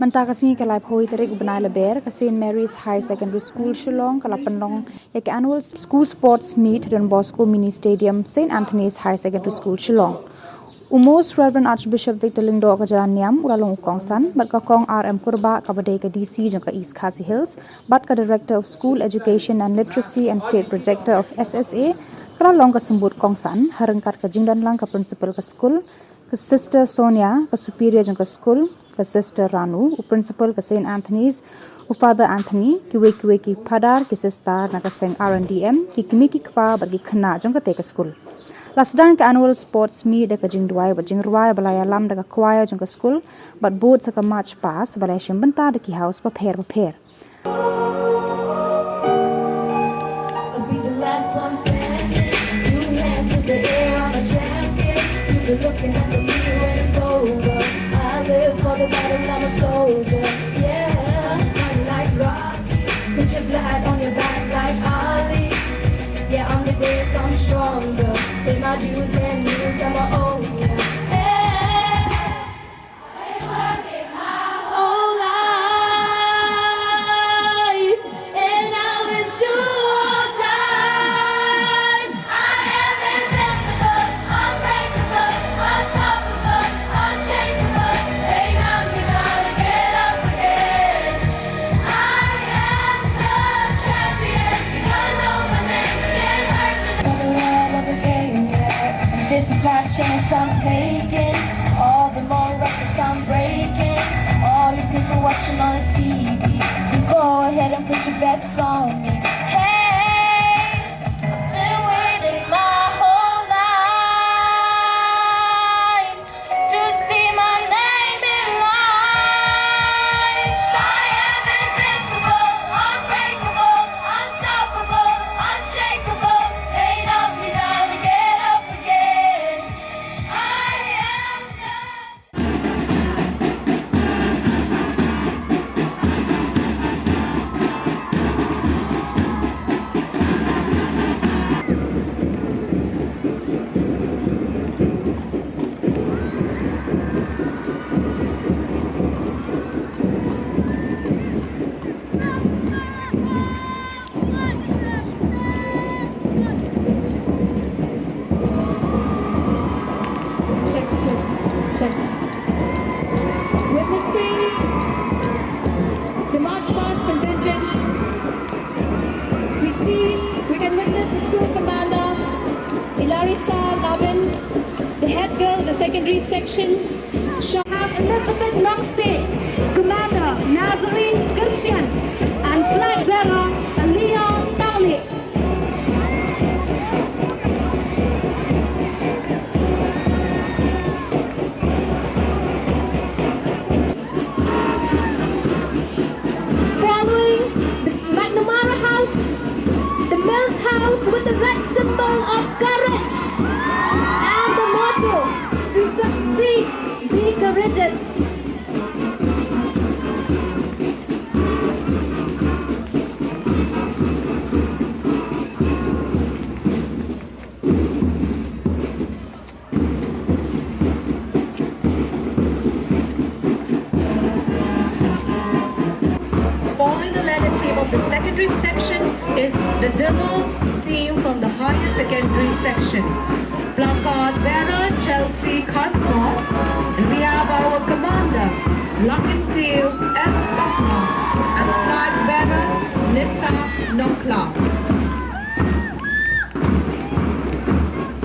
Mynta kasi kalai phoi tarik banai lber ka St Mary's High Secondary School Shillong kala pynlong yak annual school sports meet don Bosco Mini Stadium St Anthony's High Secondary School Shillong. Umos Reverend Archbishop Lyngdoh ka jalan niam ulalong kongsan bat ka kong RM kurbah kabadai ka DC jong ka East Khasi Hills bat ka Director of School Education and Literacy and State Projector of SSA kala long ka symbud kongsan ryngkat ka jingdon lang ka Principal ka skul ka Sister Sonia ka Superior jong ka skul ka Sister Ranu u Principal ka St Anthony's u Father Anthony kiwe ki phadar ki Sister na ka seng RNDM ki kimi ki kaba bat ki khana jong ka te ka skul. Lasdan ka annual sports meet da ka jingdwai ba jingruai balaya lam da ka choir jong ka skul but board sa ka march pass balaya shimbanta da ki house pa pher I'll be the last one standing. Two hands in the air, I'm a champion. You've been looking at me when it's over. I live for the battle, I'm a soldier. Yeah, I'm like Rocky. Put your flag on your back like Ali. Yeah, I'm the greatest, I'm stronger. Pay my dues and news, I'm a own. Yeah. This is my chance I'm taking. All the more records I'm breaking. All you people watching on the TV, you go ahead and put your bets on me. Hey, been waiting my whole life to see my name in lights. I am invincible, unbreakable, unstoppable, unshakable. They knock me down to get up again. I am witnessing the march past contingents. We can witness the school commander, Ilarisa Labin, the head girl of the secondary section, have Elizabeth Noxe, Commander Nazarene Gersian, and flag bearer Talia Tali. House with the red symbol of courage and the motto to succeed, be courageous. Following the letter team of the secondary section is the demo team from the higher secondary section. Placard bearer Chelsea Karpov, and we have our commander Laitumkhrah S. Bakma and flag bearer Nissa Nokla.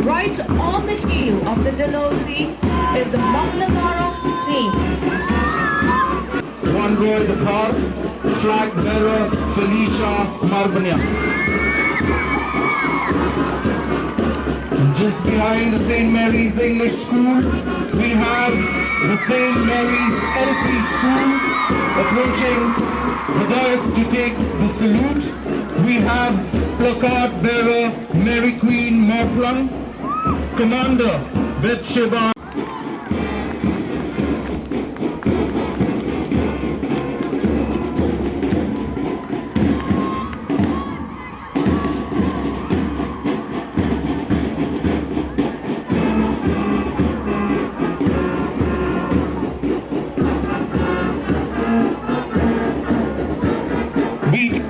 Right on the heel of the demo team is the Manglamara team. One row the car, flag bearer Felicia Marbania. Just behind the St. Mary's English School, we have the St. Mary's LP School approaching the dais to take the salute. We have placard bearer Mary Queen Morplang, Commander Betsheba.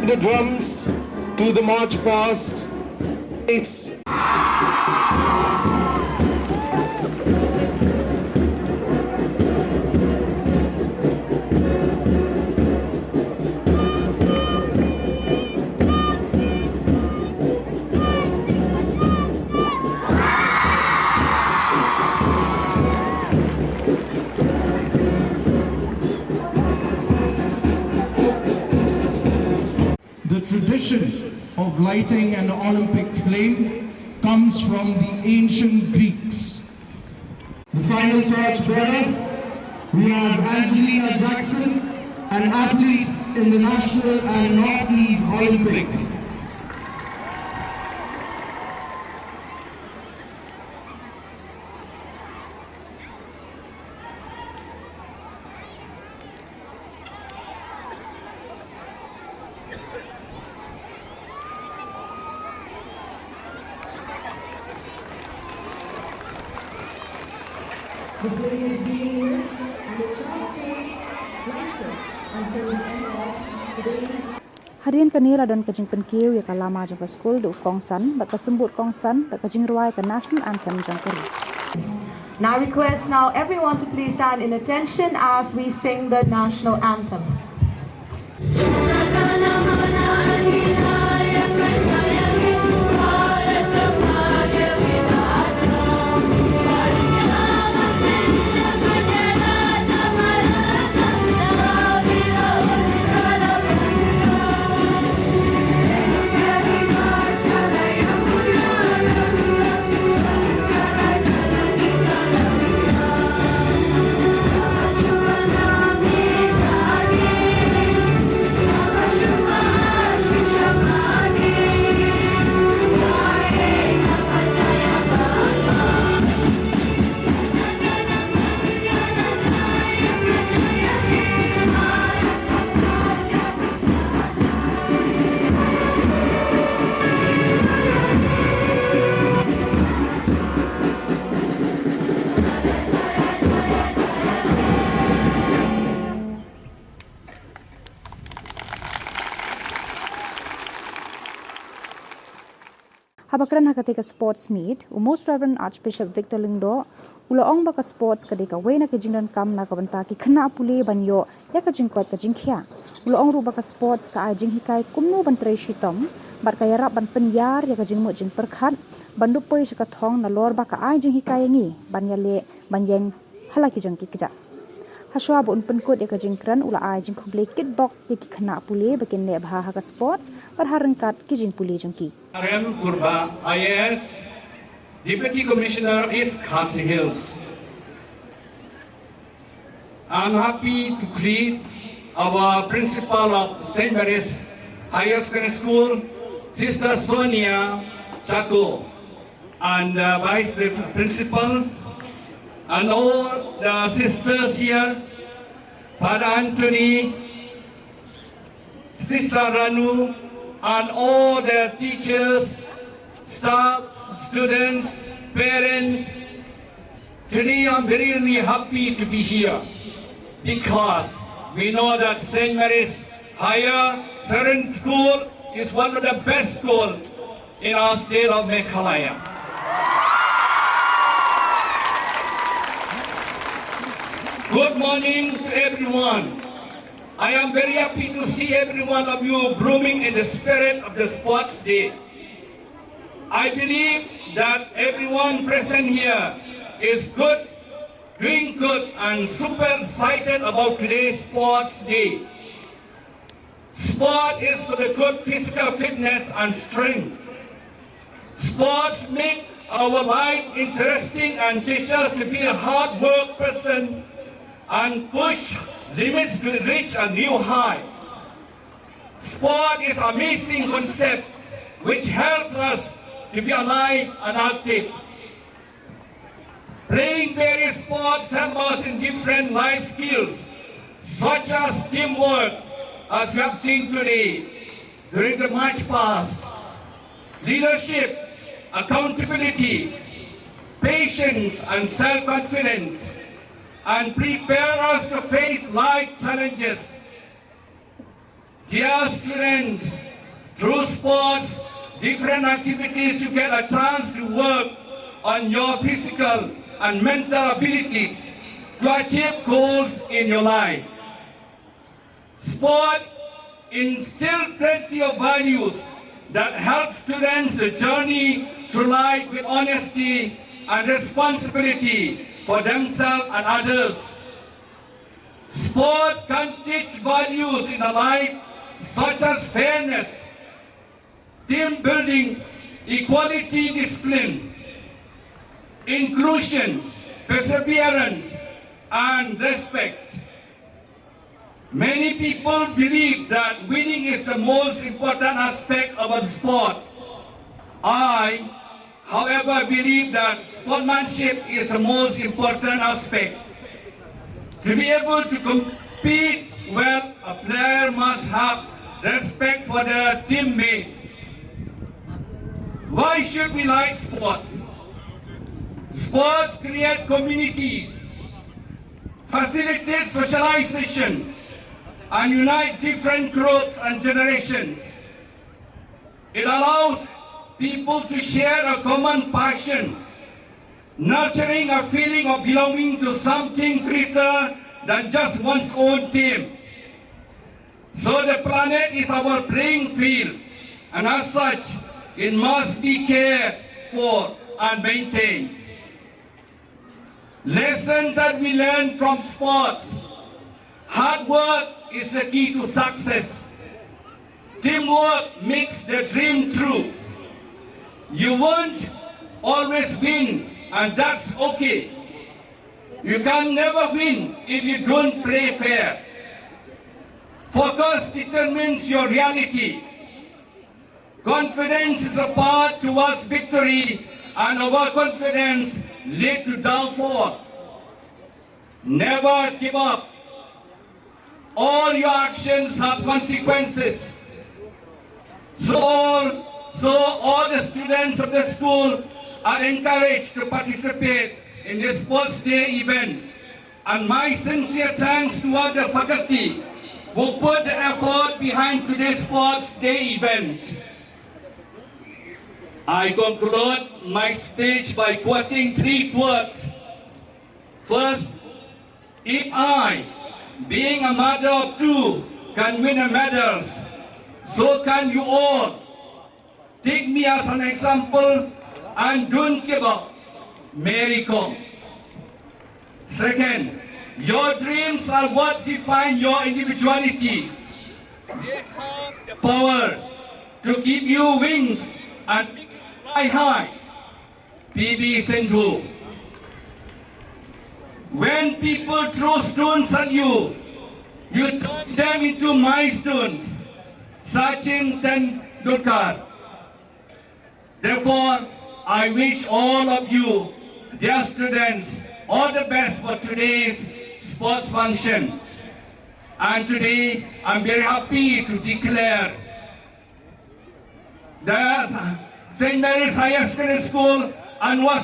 the drums to the march past. It's The tradition of lighting an Olympic flame comes from the ancient Greeks. the final torch bearer. We have Angelina Jackson, an athlete in the National and Northeast Olympic. The play is being lit and the child stays lighted until the end of today's Harian kanila don kajing penkiu ya kalama jang skul du kongsan, bat kasembut kongsan, bat kajing ruai ke National Anthem jang kuri. Now I request everyone to please stand in attention as we sing the National Anthem. Habakran hakatika sports meet, Most Reverend Archbishop Victor Lyngdoh, ulaong baka sports kadika wena ke jingdon kam na kabanta ki khana puli banyo ya ka jingkot ka jingkhia. Ulaong ru baka sports ka ajing hikai kumno ban tre shitom, bat ka yarap ban penyar ya ka jingmo jing perkhat, bandu poi ka thong na lor baka ajing hikai ngi, ban yale ban yeng halaki jangki kja. Haswa bu unpen kot ya ka jingkran ula ajing khuble kitbok ya ki khana puli bakin ne bha haka sports, bat harengkat ki jing puli jangki. Kurbah IAS, Deputy Commissioner East Khasi Hills. I'm happy to greet our Principal of St. Mary's Higher Secondary School, Sister Sonia Chako, and Vice Principal, and all the sisters here, Father Anthony, Sister Ranu, and all the teachers, staff, students, parents. Today I'm really happy to be here because we know that St. Mary's Higher Secondary School is one of the best schools in our state of Meghalaya. Good morning to everyone. I am very happy to see every one of you blooming in the spirit of the sports day. I believe that everyone present here is good, doing good, and super excited about today's sports day. Sport is for the good physical fitness and strength. Sports make our life interesting and teach us to be a hard work person and push limits to reach a new high. Sport is an amazing concept which helps us to be alive and active. Playing various sports help us in different life skills, such as teamwork, as we have seen today during the march past, leadership, accountability, patience, and self-confidence, and prepare us to face life challenges. Dear students, through sports, different activities, you get a chance to work on your physical and mental ability to achieve goals in your life. Sport instills plenty of values that help students journey through life with honesty and responsibility for themselves and others. Sport can teach values in a life such as fairness, team building, equality, discipline, inclusion, perseverance, and respect. Many people believe that winning is the most important aspect of a sport. I, however, believe that sportsmanship is the most important aspect. To be able to compete well, a player must have respect for their teammates. Why should we like sports? Sports create communities, facilitate socialization, and unite different groups and generations. It allows people to share a common passion, nurturing a feeling of belonging to something greater than just one's own team. So the planet is our playing field, and as such, it must be cared for and maintained. Lessons that we learn from sports. Hard work is the key to success. Teamwork makes the dream true. You won't always win, and that's okay. You can never win if you don't play fair. Focus determines your reality. Confidence is a path towards victory, and overconfidence leads to downfall. Never give up. All your actions have consequences. So all the students of the school are encouraged to participate in the Sports Day event. And my sincere thanks to all the faculty who put the effort behind today's Sports Day event. I conclude my speech by quoting 3 quotes. First, if I, being a mother of 2, can win a medal, so can you all. Take me as an example and don't give up. Mary Kom. Second, your dreams are what define your individuality. They have the power to give you wings and fly high. PB Sindhu. When people throw stones at you, you turn them into milestones. Sachin Tendulkar. Therefore, I wish all of you, dear students, all the best for today's sports function. And today, I'm very happy to declare that St. Mary's Higher Secondary School annual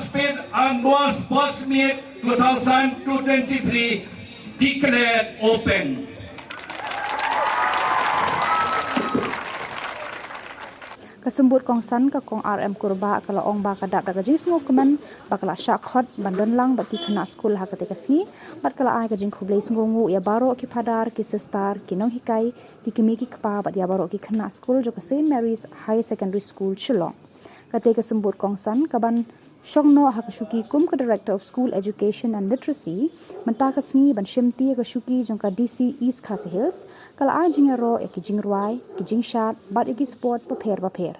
sports meet 2023 declared open. Kesembut kongsan ke kong RM kurbah kalau ong ba kadap daga jing sngo kemen bakala syakhot bandon lang baki kena skul ha ketika sni bat kala ai ka jing khublei sngongu ya baro ki phadar ki sistar ki nong hikai ki kimi ki kapa bat ya baro ki kena skul jo ke St. Mary's High Secondary School Shillong. Ketika kesembut kongsan kaban Shongno Hakashuki kum ke Director of School Education and Literacy Mynta kasni ban shimti Hakashuki jongka DC East Khasi Hills kala ai jingero e ki jingruai ki jingshat bat e ki sports paper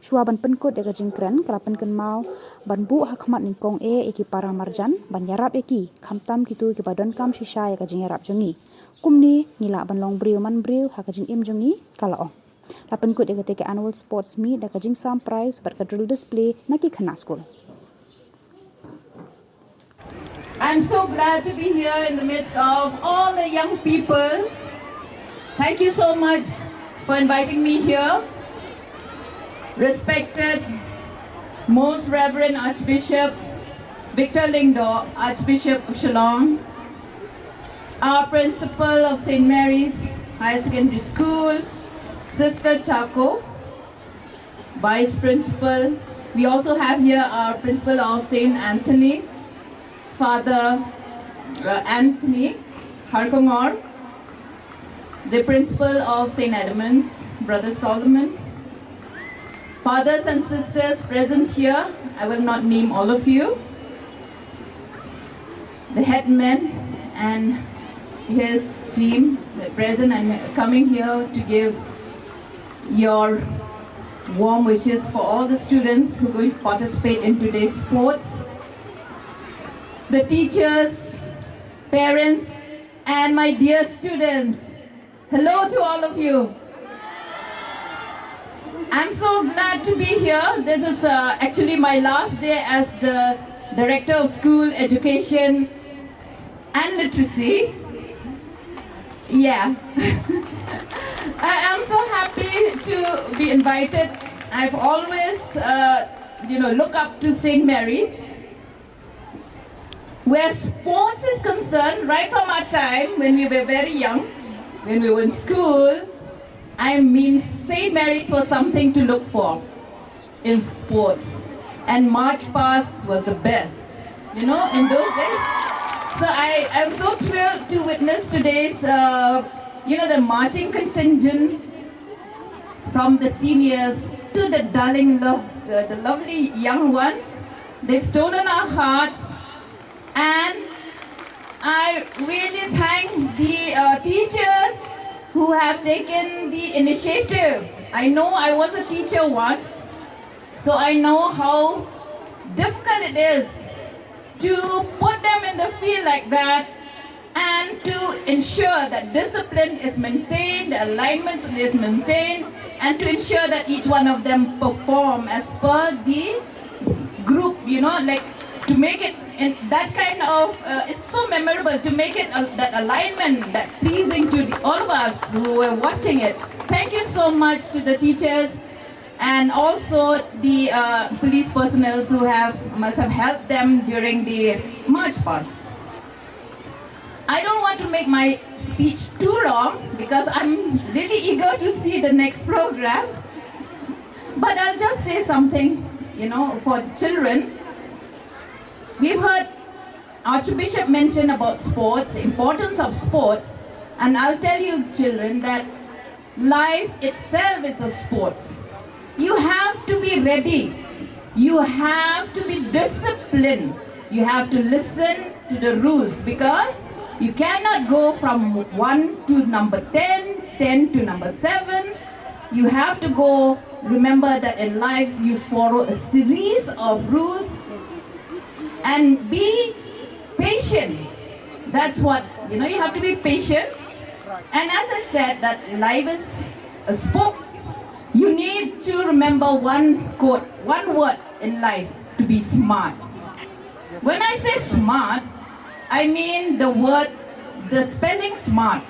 shua ban penkut e ka jingkren kala penken mau ban bu hakmat ning kong e ki para marjan ban yarap e ki khamtam kitu ki badon kam shisha e ka jingarap jongi kumni nila ban long briu man briu hakajing im jongi kala ong la penkut e ka annual sports meet da ka jing sam prize bat ka drill display na ki khana school. I'm so glad to be here in the midst of all the young people. Thank you so much for inviting me here. Respected Most Reverend Archbishop Victor Lyngdoh, Archbishop of Shillong, our Principal of St. Mary's Higher Secondary School, Sister Chaco, Vice Principal. We also have here our Principal of St. Anthony's, Father Anthony Harkongor, the Principal of St. Edmund's, Brother Solomon. Fathers and sisters present here, I will not name all of you. The headman and his team present and coming here to give your warm wishes for all the students who are going to participate in today's sports. The teachers, parents, and my dear students, hello to all of you. I'm so glad to be here. This is actually my last day as the Director of School Education and Literacy. Yeah. I am so happy to be invited. I've always, look up to St. Mary's. Where sports is concerned, right from our time when we were very young, when we were in school, I mean, St. Mary's was something to look for in sports. And March Past was the best, in those days. So I am so thrilled to witness today's, the marching contingent from the seniors to the darling, the lovely young ones. They've stolen our hearts. And I really thank the teachers who have taken the initiative. I know I was a teacher once, so I know how difficult it is to put them in the field like that and to ensure that discipline is maintained, the alignment is maintained, and to ensure that each one of them perform as per the group, to make it in that kind of, it's so memorable to make it that alignment, that pleasing to all of us who were watching it. Thank you so much to the teachers and also the police personnel who must have helped them during the march past. I don't want to make my speech too long because I'm really eager to see the next program. But I'll just say something, for children. We've heard Archbishop mention about sports, the importance of sports, and I'll tell you children that life itself is a sports. You have to be ready. You have to be disciplined. You have to listen to the rules because you cannot go from 1 to number 10, 10 to number 7. You have to go, remember that in life you follow a series of rules and be patient. That's what, you have to be patient. And as I said, that life is a sport. You need to remember one quote, one word in life, to be smart. When I say smart, I mean the word, the spelling smart.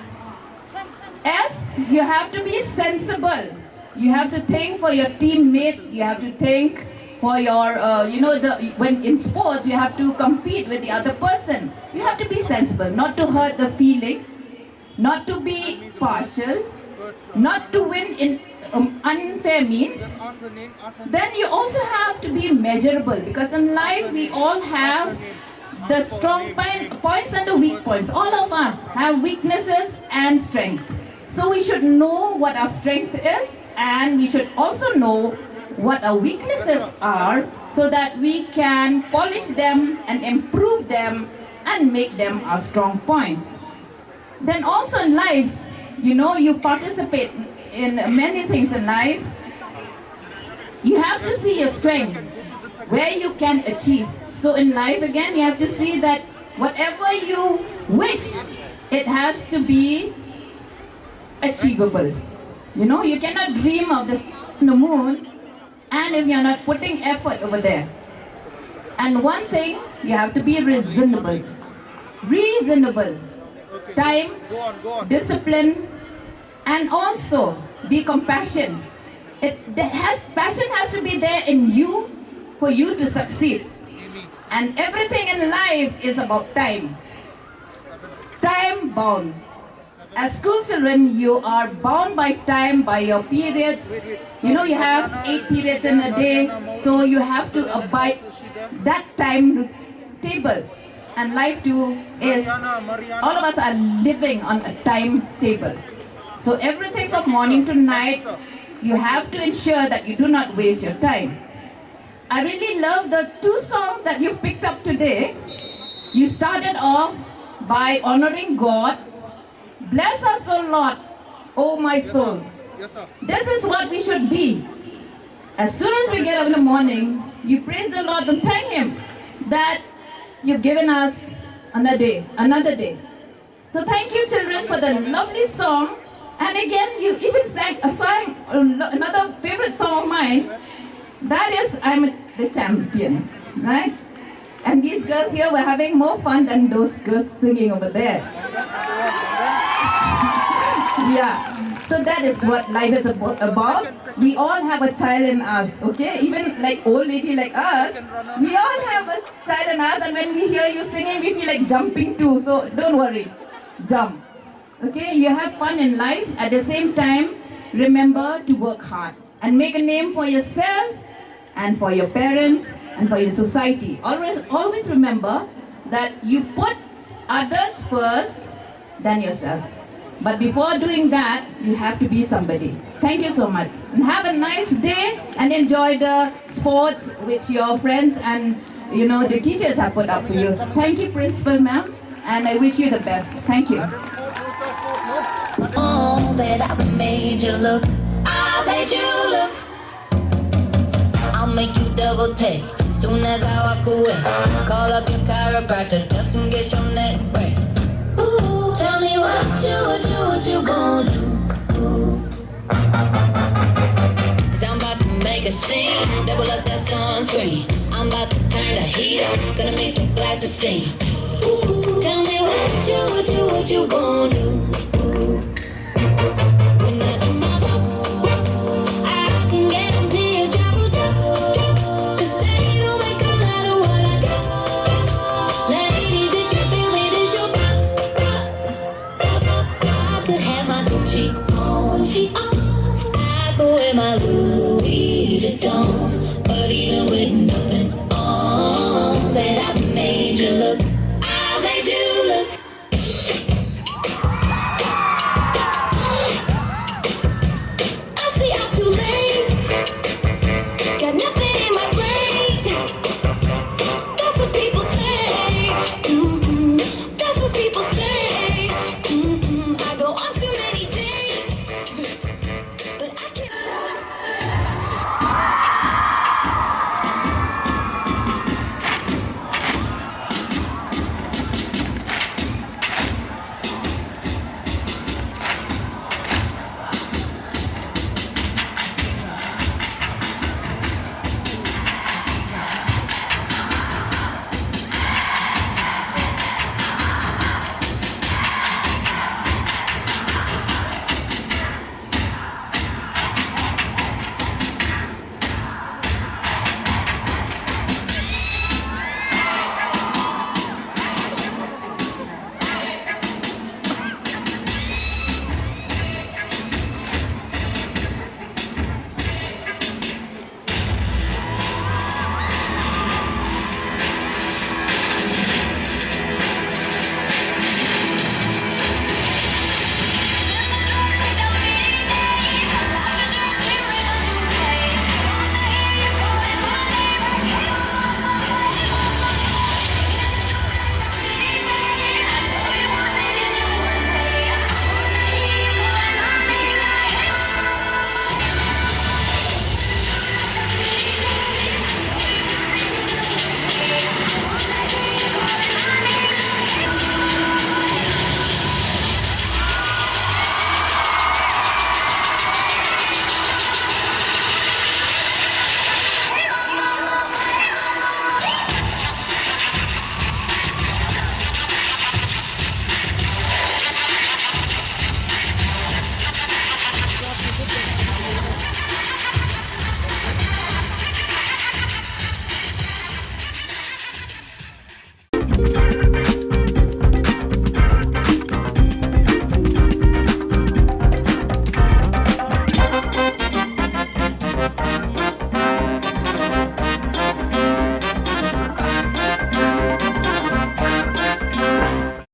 S, you have to be sensible. You have to think for your teammate. You have to think for your, when in sports, you have to compete with the other person. You have to be sensible, not to hurt the feeling, not to be partial, not to win in unfair means. Then you also have to be measurable because in life we all have the strong points and the weak points. All of us have weaknesses and strength. So we should know what our strength is and we should also know what our weaknesses are so that we can polish them and improve them and make them our strong points. Then also in life, you participate in many things in life. You have to see your strength, where you can achieve. So in life again, you have to see that whatever you wish, it has to be achievable. You cannot dream of the moon and if you're not putting effort over there. And one thing, you have to be reasonable. Reasonable. Time, discipline, and also be compassionate. Passion has to be there in you for you to succeed. And everything in life is about time. Time bound. as school children, you are bound by time, by your periods. You know, you have 8 periods in a day, so you have to abide that time table. And life too is, all of us are living on a timetable. So everything from morning to night, you have to ensure that you do not waste your time. I really love the 2 songs that you picked up today. You started off by honoring God. Bless us, O Lord, O my soul. This is what we should be. As soon as we get up in the morning, you praise the Lord and thank Him that you've given us another day. So thank you, children, for the lovely song. And again, you even sang a song, another favorite song of mine. That is, I'm the champion, right? And these girls here were having more fun than those girls singing over there. Yeah, so that is what life is about. We all have a child in us, okay? Even like old lady like us, we all have a child in us, and when we hear you singing, we feel like jumping too. So don't worry, jump. Okay, you have fun in life. At the same time, remember to work hard and make a name for yourself and for your parents and for your society. Always remember that you put others first than yourself. But before doing that, you have to be somebody. Thank you so much. And have a nice day and enjoy the sports which your friends and the teachers have put up for you. Thank you, Principal Ma'am, and I wish you the best. Thank you. Oh, that I made you look. I made you look. I'll make you double take. Soon as I walk away, call up your chiropractor just in case your neck break. Ooh, tell me what you gonna do? Ooh. 'Cause I'm about to make a scene, double up that sunscreen. I'm about to turn the heat up, gonna make the glasses steam. Ooh, tell me what you gonna do?